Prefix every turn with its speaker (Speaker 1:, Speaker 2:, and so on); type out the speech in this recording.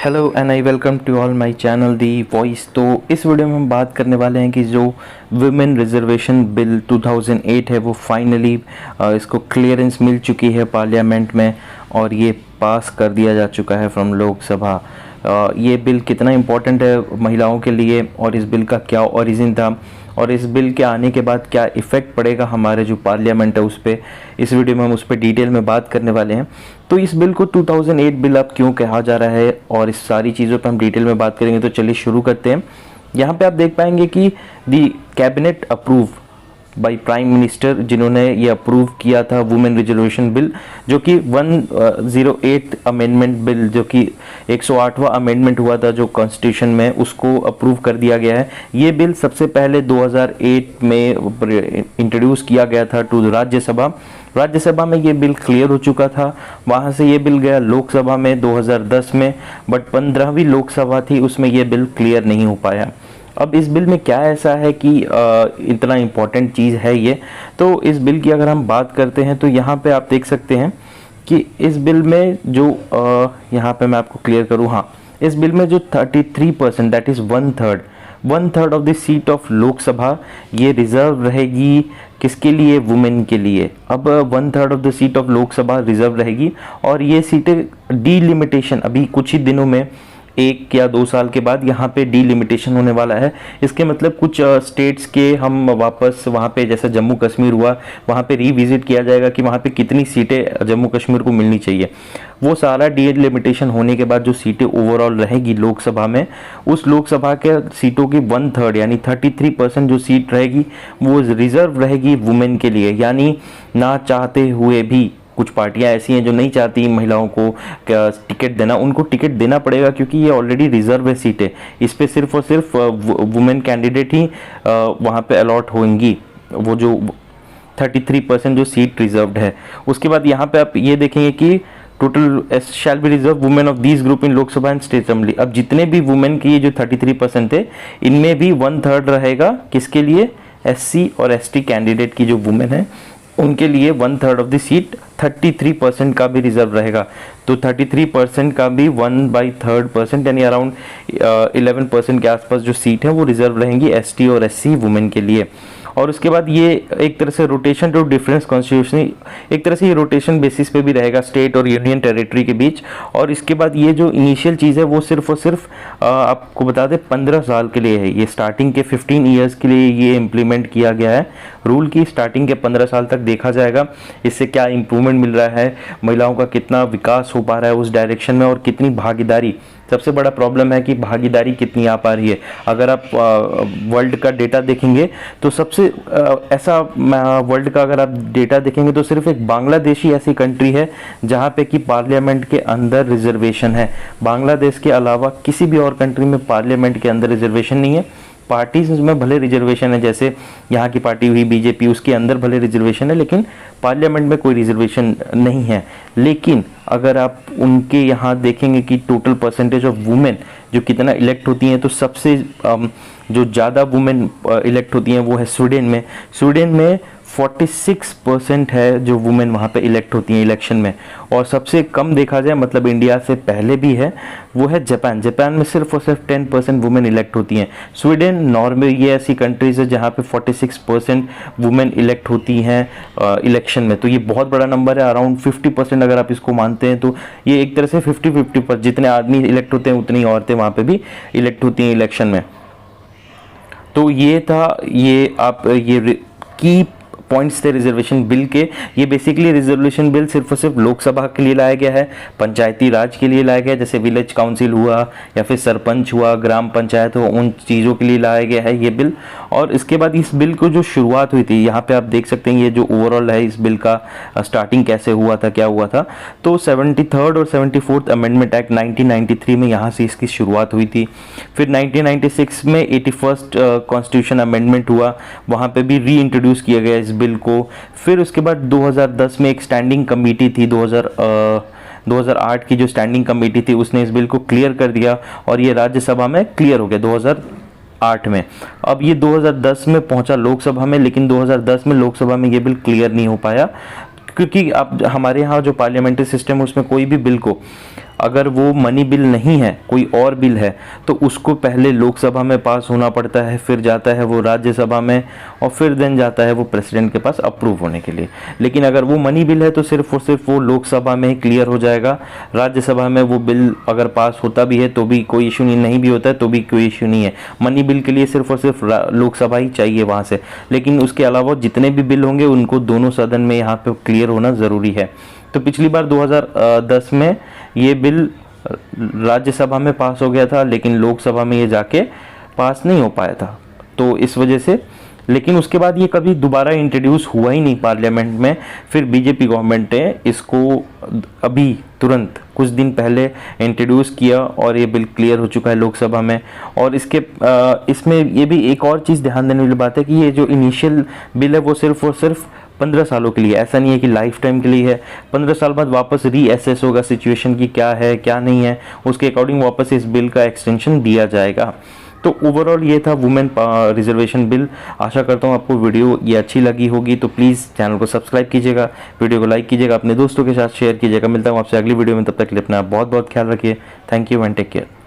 Speaker 1: Hello and I welcome to all my channel the voice. तो इस video में हम बात करने वाले हैं कि जो वुमेन रिजर्वेशन बिल 2008 है वो फाइनली इसको क्लियरेंस मिल चुकी है पार्लियामेंट में और ये पास कर दिया जा चुका है फ्रॉम लोकसभा। ये बिल कितना इम्पोर्टेंट है महिलाओं के लिए और इस बिल का क्या ओरिजिन था और इस बिल के आने के बाद क्या इफ़ेक्ट पड़ेगा हमारे जो पार्लियामेंट है उस पर, इस वीडियो में हम उस पर डिटेल में बात करने वाले हैं। तो इस बिल को 2008 बिल अब क्यों कहा जा रहा है और इस सारी चीज़ों पर हम डिटेल में बात करेंगे। तो चलिए शुरू करते हैं। यहाँ पे आप देख पाएंगे कि the cabinet approve by prime minister, जिन्होंने ये अप्रूव किया था वुमेन रिजर्वेशन बिल, जो कि 108 अमेंडमेंट बिल, जो कि 108वां अमेंडमेंट हुआ था जो कॉन्स्टिट्यूशन में, उसको अप्रूव कर दिया गया है। ये बिल सबसे पहले 2008 में इंट्रोड्यूस किया गया था टू राज्यसभा। राज्यसभा में ये बिल क्लियर हो चुका था, वहाँ से ये बिल गया लोकसभा में 2010 में, बट 15वीं लोकसभा थी उसमें ये बिल क्लियर नहीं हो पाया। अब इस बिल में क्या ऐसा है कि इतना इम्पोर्टेंट चीज़ है ये। तो इस बिल की अगर हम बात करते हैं तो यहाँ पे आप देख सकते हैं कि इस बिल में जो यहाँ पे मैं आपको क्लियर करूँ, हाँ, इस बिल में जो 33% that is one third of the seat of Lok Sabha ये रिजर्व रहेगी किसके लिए, वुमेन के लिए। अब 1/3 of the seat of Lok Sabha reserve रहेगी और ये सीटें डीलिमिटेशन अभी कुछ ही दिनों में 1 या 2 साल के बाद यहाँ पे डीलिमिटेशन होने वाला है। इसके मतलब कुछ स्टेट्स के हम वापस वहाँ पे, जैसे जम्मू कश्मीर हुआ, वहाँ पे रिविजिट किया जाएगा कि वहाँ पे कितनी सीटें जम्मू कश्मीर को मिलनी चाहिए। वो सारा डीलिमिटेशन होने के बाद जो सीटें ओवरऑल रहेगी लोकसभा में, उस लोकसभा के सीटों की 1/3 यानी 33% जो सीट रहेगी वो रिजर्व रहेगी वुमेन के लिए। यानी ना चाहते हुए भी कुछ पार्टियां ऐसी हैं जो नहीं चाहती महिलाओं को टिकट देना, उनको टिकट देना पड़ेगा क्योंकि ये ऑलरेडी रिजर्व है सीटें। इस पे सिर्फ और सिर्फ वुमेन कैंडिडेट ही वहाँ पे अलॉट होंगी, वो जो 33% जो सीट रिजर्व्ड है। उसके बाद यहाँ पे आप ये देखेंगे कि total shall be reserve women of this group in Lok Sabha and state assembly. अब जितने भी वुमेन की ये जो 33% थे, इनमें भी 1/3 रहेगा किसके लिए, SC और ST कैंडिडेट की जो वुमेन है उनके लिए 1/3 ऑफ द सीट 33% का भी रिजर्व रहेगा। तो 33% का भी 1/3% यानी अराउंड 11% के आसपास जो सीट है वो रिजर्व रहेंगी ST और SC वुमेन के लिए। और उसके बाद ये एक तरह से रोटेशन टू डिफरेंस कॉन्स्टिट्यूशन, एक तरह से ये रोटेशन बेसिस पे भी रहेगा स्टेट और यूनियन टेरिटरी के बीच। और इसके बाद ये जो इनिशियल चीज़ है वो सिर्फ और सिर्फ आपको बता दें 15 साल के लिए है। ये स्टार्टिंग के 15 ईयर्स के लिए ये इम्प्लीमेंट किया गया है। रूल की स्टार्टिंग के 15 साल तक देखा जाएगा इससे क्या इम्प्रूवमेंट मिल रहा है, महिलाओं का कितना विकास हो पा रहा है उस डायरेक्शन में और कितनी भागीदारी। सबसे बड़ा प्रॉब्लम है कि भागीदारी कितनी आ पा रही है। अगर आप वर्ल्ड का डेटा देखेंगे तो सबसे ऐसा वर्ल्ड का अगर आप डेटा देखेंगे तो सिर्फ एक बांग्लादेश ही ऐसी कंट्री है जहां पे कि पार्लियामेंट के अंदर रिजर्वेशन है। बांग्लादेश के अलावा किसी भी और कंट्री में पार्लियामेंट के अंदर रिजर्वेशन नहीं है। पार्टीज में भले रिजर्वेशन है, जैसे यहाँ की पार्टी हुई BJP, उसके अंदर भले रिजर्वेशन है, लेकिन पार्लियामेंट में कोई रिजर्वेशन नहीं है। लेकिन अगर आप उनके यहाँ देखेंगे कि टोटल परसेंटेज ऑफ वुमेन जो कितना इलेक्ट होती हैं, तो सबसे जो ज़्यादा वुमेन इलेक्ट होती हैं वो है स्वीडन में 46% है जो वुमेन वहाँ पे इलेक्ट होती हैं इलेक्शन में। और सबसे कम देखा जाए, मतलब इंडिया से पहले भी है, वो है जापान में सिर्फ और सिर्फ 10% वुमेन इलेक्ट होती हैं। स्वीडन, नॉर्वे, ये ऐसी कंट्रीज है जहाँ पे 46% वुमेन इलेक्ट होती हैं इलेक्शन में। तो ये बहुत बड़ा नंबर है, अराउंड 50% अगर आप इसको मानते हैं तो ये एक तरह से 50-50 जितने आदमी इलेक्ट होते हैं उतनी औरतें वहाँ पे भी इलेक्ट होती हैं इलेक्शन में। तो ये था, ये आप ये की पॉइंट्स थे रिजर्वेशन बिल के। ये बेसिकली रिजर्वेशन बिल सिर्फ और सिर्फ लोकसभा के लिए लाया गया है, पंचायती राज के लिए लाया गया है, जैसे विलेज काउंसिल हुआ या फिर सरपंच हुआ, ग्राम पंचायत हो, उन चीज़ों के लिए लाया गया है ये बिल। और इसके बाद इस बिल को जो शुरुआत हुई थी, यहाँ पे आप देख सकते हैं ये जो ओवरऑल है इस बिल का स्टार्टिंग कैसे हुआ था, क्या हुआ था। तो 73rd और 74th अमेंडमेंट एक्ट 1993 में यहाँ से इसकी शुरुआत हुई थी। फिर 1996 में 81st कॉन्स्टिट्यूशन अमेंडमेंट हुआ, वहाँ पे भी री इंट्रोड्यूस किया गया इस बिल को। फिर उसके बाद 2010 में एक स्टैंडिंग कमेटी थी, 2008 की जो स्टैंडिंग कमेटी थी उसने इस बिल को क्लियर कर दिया और ये राज्यसभा में क्लियर हो गया 2008 में। अब ये 2010 में पहुंचा लोकसभा में, लेकिन 2010 में लोकसभा में ये बिल क्लियर नहीं हो पाया क्योंकि अब हमारे यहाँ जो पार्लियामेंट्री सिस्टम है उसमें कोई भी बिल को अगर वो मनी बिल नहीं है, कोई और बिल है, तो उसको पहले लोकसभा में पास होना पड़ता है, फिर जाता है वो राज्यसभा में और फिर देन जाता है वो प्रेसिडेंट के पास अप्रूव होने के लिए। लेकिन अगर वो मनी बिल है तो सिर्फ और सिर्फ वो लोकसभा में ही क्लियर हो जाएगा। राज्यसभा में वो बिल अगर पास होता भी है तो भी कोई इशू नहीं भी होता है तो भी कोई इशू नहीं है। मनी बिल के लिए सिर्फ और सिर्फ लोकसभा ही चाहिए वहाँ से, लेकिन उसके अलावा जितने भी बिल होंगे उनको दोनों सदन में यहाँ पे क्लियर होना ज़रूरी है। तो पिछली बार 2010 में ये बिल राज्यसभा में पास हो गया था, लेकिन लोकसभा में ये जाके पास नहीं हो पाया था, तो इस वजह से। लेकिन उसके बाद ये कभी दोबारा इंट्रोड्यूस हुआ ही नहीं पार्लियामेंट में। फिर बीजेपी गवर्नमेंट ने इसको अभी तुरंत कुछ दिन पहले इंट्रोड्यूस किया और ये बिल क्लियर हो चुका है लोकसभा में। और इसमें ये भी एक और चीज़ ध्यान देने वाली बात है कि ये जो इनिशियल बिल है वो सिर्फ और सिर्फ 15 सालों के लिए, ऐसा नहीं है कि लाइफ टाइम के लिए है। 15 साल बाद वापस रीअसेस होगा सिचुएशन की क्या है क्या नहीं है, उसके अकॉर्डिंग वापस इस बिल का एक्सटेंशन दिया जाएगा। तो ओवरऑल ये था वुमेन रिजर्वेशन बिल। आशा करता हूँ आपको वीडियो ये अच्छी लगी होगी, तो प्लीज़ चैनल को सब्सक्राइब कीजिएगा, वीडियो को लाइक कीजिएगा, अपने दोस्तों के साथ शेयर कीजिएगा। मिलता हूँ आपसे अगली वीडियो में, तब तक के लिए अपना बहुत बहुत ख्याल रखिए। Thank you and take care.